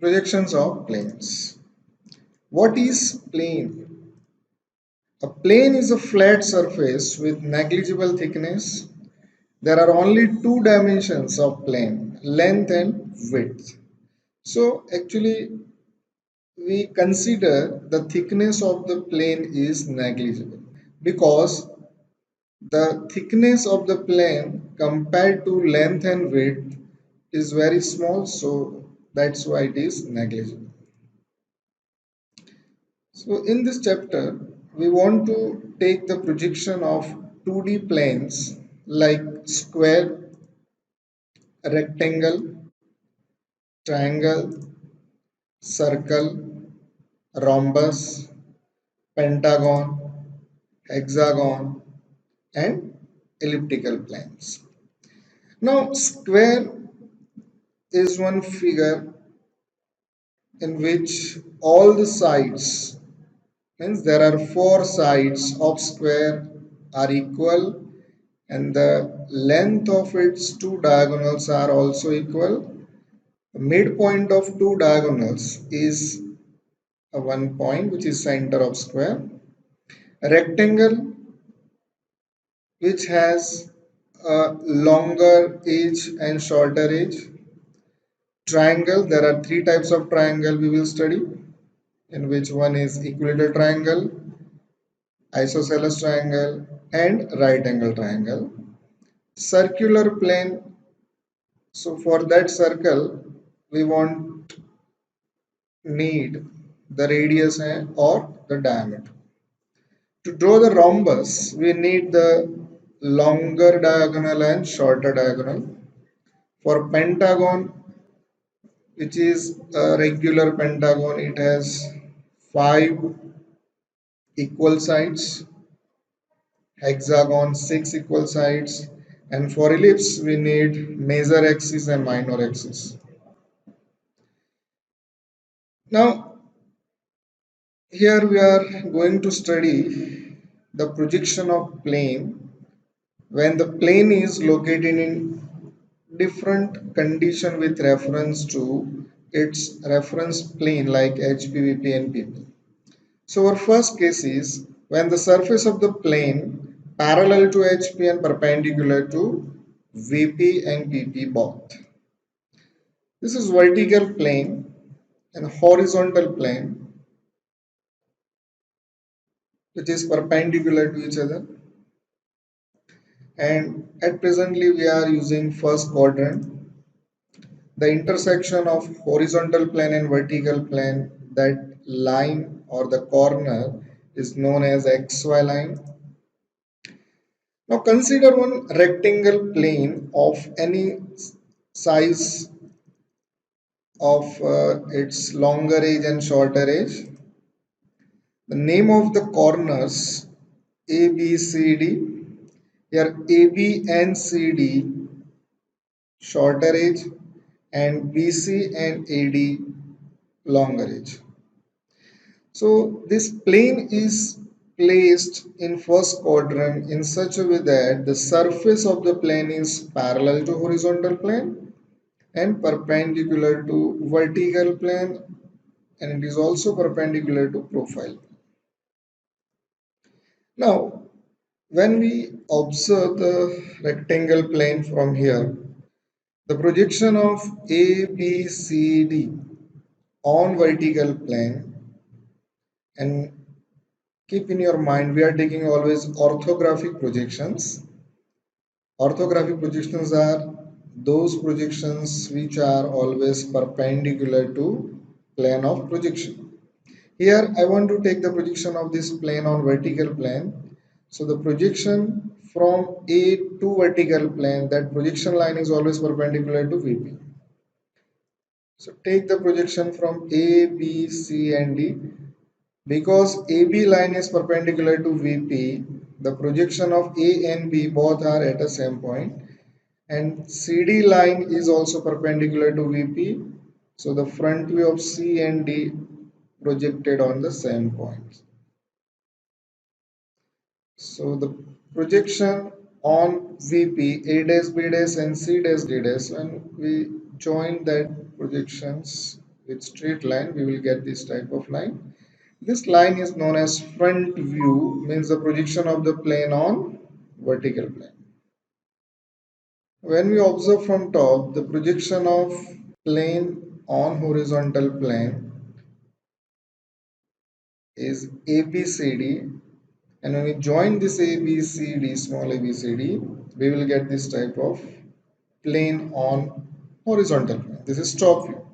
Projections of planes. What is plane? A plane is a flat surface with negligible thickness. There are only two dimensions of plane, length and width. So actually we consider the thickness of the plane is negligible because the thickness of the plane compared to length and width is very small, so that's why it is negligible. So in this chapter, we want to take the projection of 2D planes like square, rectangle, triangle, circle, rhombus, pentagon, hexagon, and elliptical planes. Now, square is one figure in which all the sides, means there are four sides of square are equal and the length of its two diagonals are also equal. The midpoint of two diagonals is a one point which is center of square. A rectangle which has a longer edge and shorter edge. Triangle, there are three types of triangle we will study, in which one is equilateral triangle, isosceles triangle, and right angle triangle. Circular plane, so for that circle we want need the radius or the diameter. To draw the rhombus, we need the longer diagonal and shorter diagonal. For pentagon, which is a regular pentagon, it has five equal sides. Hexagon, six equal sides. And for ellipse, we need major axis and minor axis. Now, here we are going to study the projection of plane when the plane is located in different condition with reference to its reference plane like HPVP and PP. So our first case is when the surface of the plane parallel to HP and perpendicular to VP and PP both. This is vertical plane and horizontal plane which is perpendicular to each other, and at presently we are using first quadrant. The intersection of horizontal plane and vertical plane, that line or the corner is known as XY line. Now consider one rectangle plane of any size of its longer edge and shorter edge. The name of the corners A, B, C, D. Here A, B and C, D shorter edge and BC and AD longer edge. So this plane is placed in first quadrant in such a way that the surface of the plane is parallel to horizontal plane and perpendicular to vertical plane, and it is also perpendicular to profile. Now when we observe the rectangle plane from here, the projection of ABCD on vertical plane, and keep in your mind we are taking always orthographic projections. Orthographic projections are those projections which are always perpendicular to plane of projection. Here I want to take the projection of this plane on vertical plane. So the projection from A to vertical plane, that projection line is always perpendicular to VP. So take the projection from A, B, C and D. Because AB line is perpendicular to VP, the projection of A and B both are at the same point, and CD line is also perpendicular to VP. So the front view of C and D projected on the same point. So the projection on VP, A dash B dash and C dash D dash, when we join that projections with straight line, we will get this type of line. This line is known as front view, means the projection of the plane on vertical plane. When we observe from top, the projection of plane on horizontal plane is ABCD, and when we join this ABCD, small ABCD, we will get this type of plane on horizontal plane. This is top view.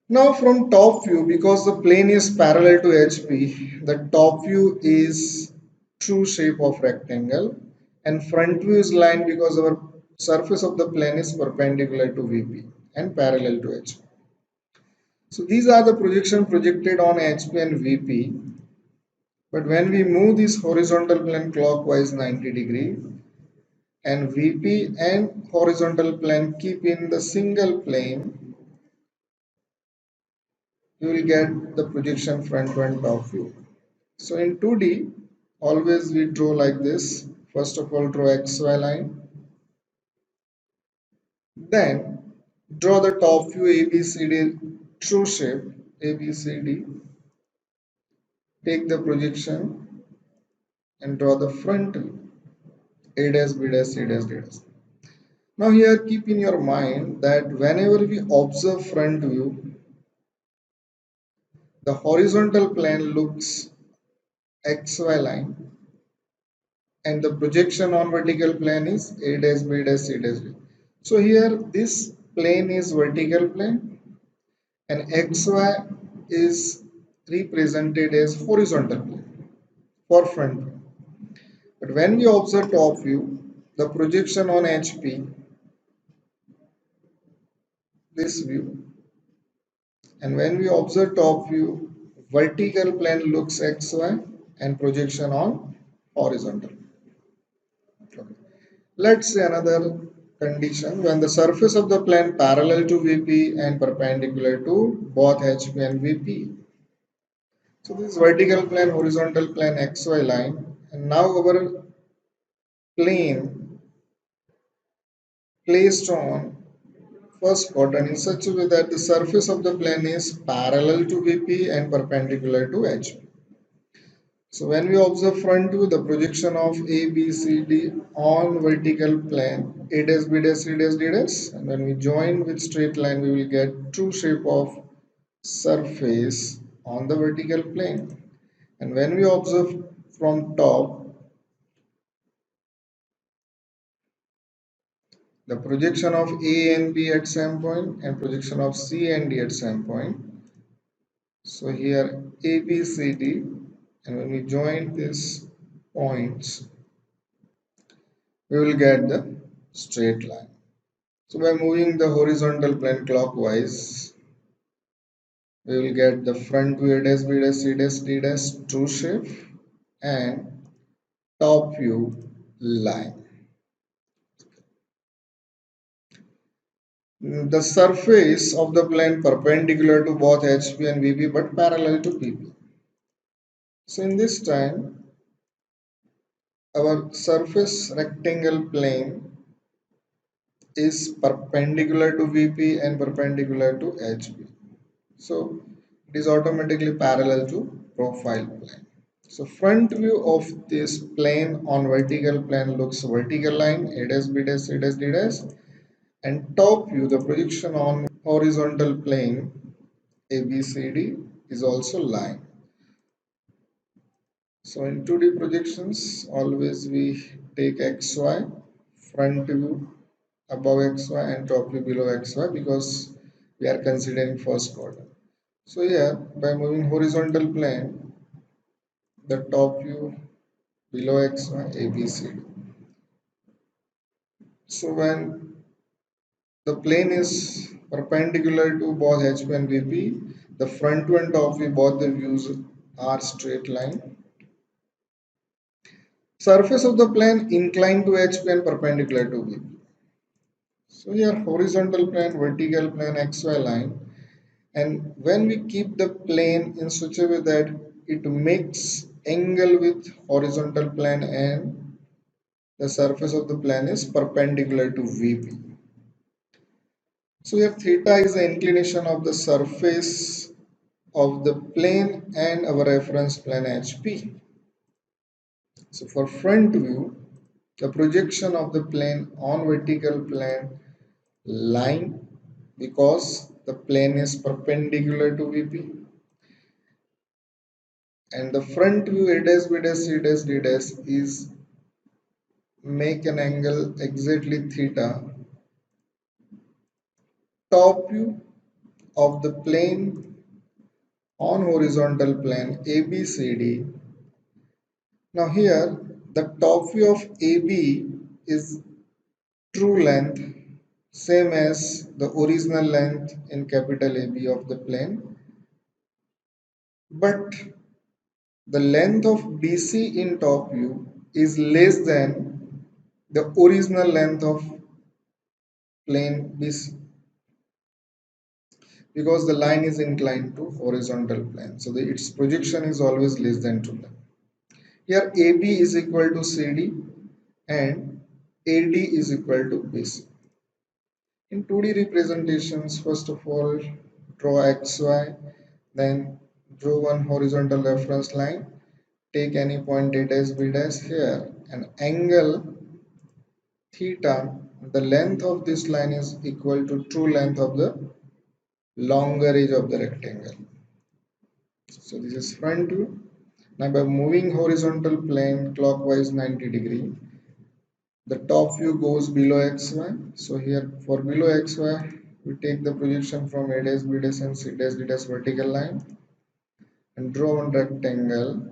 Now from top view, because the plane is parallel to HP, the top view is true shape of rectangle, and front view is line because our surface of the plane is perpendicular to VP and parallel to HP. So these are the projection projected on HP and VP. But when we move this horizontal plane clockwise 90 degree, and VP and horizontal plane keep in the single plane, you will get the projection front and top view. So in 2D, always we draw like this. First of all, draw XY line. Then draw the top view ABCD true shape ABCD. Take the projection and draw the front view A dash B dash C dash D dash. Now here keep in your mind that whenever we observe front view, the horizontal plane looks XY line and the projection on vertical plane is A dash B dash C dash D. So here this plane is vertical plane and XY is represented as horizontal plane for front view. But when we observe top view, the projection on HP, this view, and when we observe top view, vertical plane looks XY and projection on horizontal. Okay. Let's say another condition when the surface of the plane parallel to VP and perpendicular to both HP and VP. So this is vertical plane, horizontal plane, XY line, and now our plane placed on first quadrant in such a way that the surface of the plane is parallel to VP and perpendicular to HP. So when we observe front view, the projection of A, B, C, D on vertical plane, A dash, B dash, C dash, D dash, and when we join with straight line, we will get true shape of surface on the vertical plane. And when we observe from top, the projection of A and B at same point and projection of C and D at same point. So here A, B, C, D, and when we join these points, we will get the straight line. So by moving the horizontal plane clockwise, we will get the front view A dash, B dash, C dash, D dash true shape and top view line. The surface of the plane perpendicular to both HP and VP but parallel to PP. So in this time, our surface rectangle plane is perpendicular to VP and perpendicular to HP. So it is automatically parallel to profile plane. So front view of this plane on vertical plane looks vertical line A dash B dash C dash D dash, and top view the projection on horizontal plane ABCD is also line. So in 2D projections always we take XY front view above XY and top view below XY because we are considering first quadrant. So here by moving horizontal plane, the top view below XY ABCD. So when the plane is perpendicular to both HP and VP, the front view and top view both the views are straight line. Surface of the plane inclined to HP and perpendicular to VP. So here horizontal plane, vertical plane, XY line. And when we keep the plane in such a way that it makes angle with horizontal plane and the surface of the plane is perpendicular to VP. So here theta is the inclination of the surface of the plane and our reference plane HP. So for front view, the projection of the plane on vertical plane line, because the plane is perpendicular to VP, and the front view A dash B dash C dash D dash is make an angle exactly theta. Top view of the plane on horizontal plane ABCD. Now here the top view of AB is true length, same as the original length in capital AB of the plane, but the length of BC in top view is less than the original length of plane BC, because the line is inclined to horizontal plane. So its projection is always less than 2 length. Here AB is equal to CD and AD is equal to BC. In 2D representations, first of all, draw XY, then draw one horizontal reference line, take any point A dash B dash here, an angle theta, the length of this line is equal to true length of the longer edge of the rectangle. So this is front view. Now by moving horizontal plane clockwise 90 degree, the top view goes below xy. So here for below xy, we take the projection from A dash, B dash and C dash, D dash vertical line and draw one rectangle,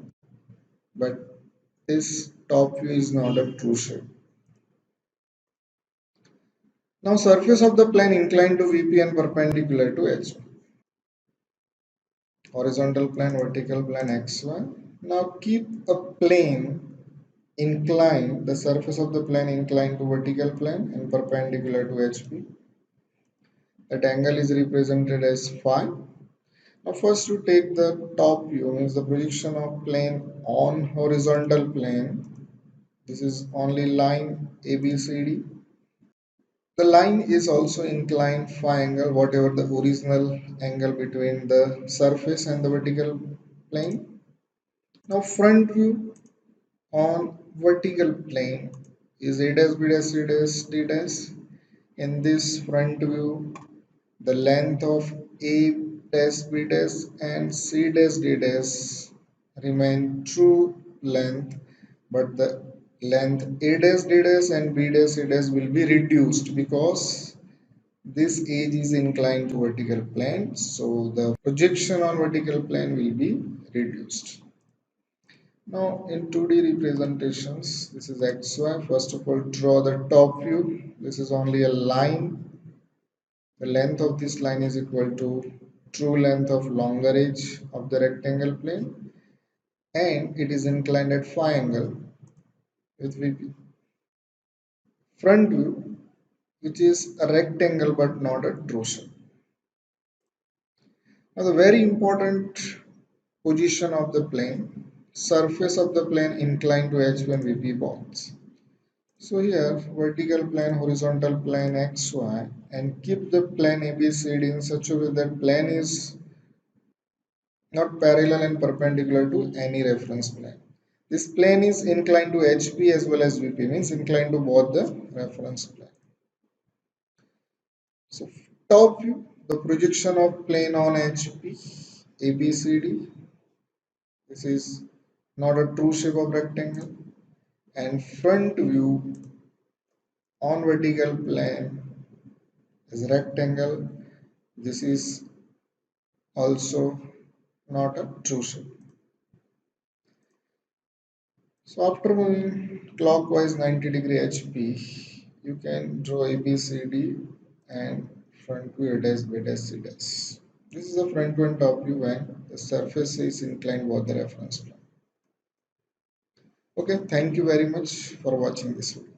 but this top view is not a true shape. Now surface of the plane inclined to VP and perpendicular to H. Horizontal plane, vertical plane XY. Now keep a plane inclined, the surface of the plane inclined to vertical plane and perpendicular to HP. That angle is represented as phi. Now first to take the top view, means the projection of plane on horizontal plane. This is only line ABCD. The line is also inclined phi angle, whatever the original angle between the surface and the vertical plane. Now front view on vertical plane is A dash B dash C dash D dash. In this front view, the length of A dash B dash and C dash D dash remain true length, but the length A dash D dash and B dash C dash will be reduced because this edge is inclined to vertical plane, so the projection on vertical plane will be reduced. Now in 2D representations, this is XY. First of all, draw the top view. This is only a line. The length of this line is equal to true length of longer edge of the rectangle plane, and it is inclined at phi angle with VP. Front view, which is a rectangle but not a true shape. Now the very important position of the plane, surface of the plane inclined to H when VP bonds. So here vertical plane, horizontal plane XY, and keep the plane ABCD in such a way that plane is not parallel and perpendicular to any reference plane. This plane is inclined to HP as well as VP, means inclined to both the reference plane. So top view, the projection of plane on HP, ABCD. This is not a true shape of rectangle. And front view on vertical plane is rectangle. This is also not a true shape. So after moving clockwise 90 degree HP, you can draw ABCD and front view A dash B dash C dash. This is the front view and top view when the surface is inclined toward the reference plane. Okay, thank you very much for watching this video.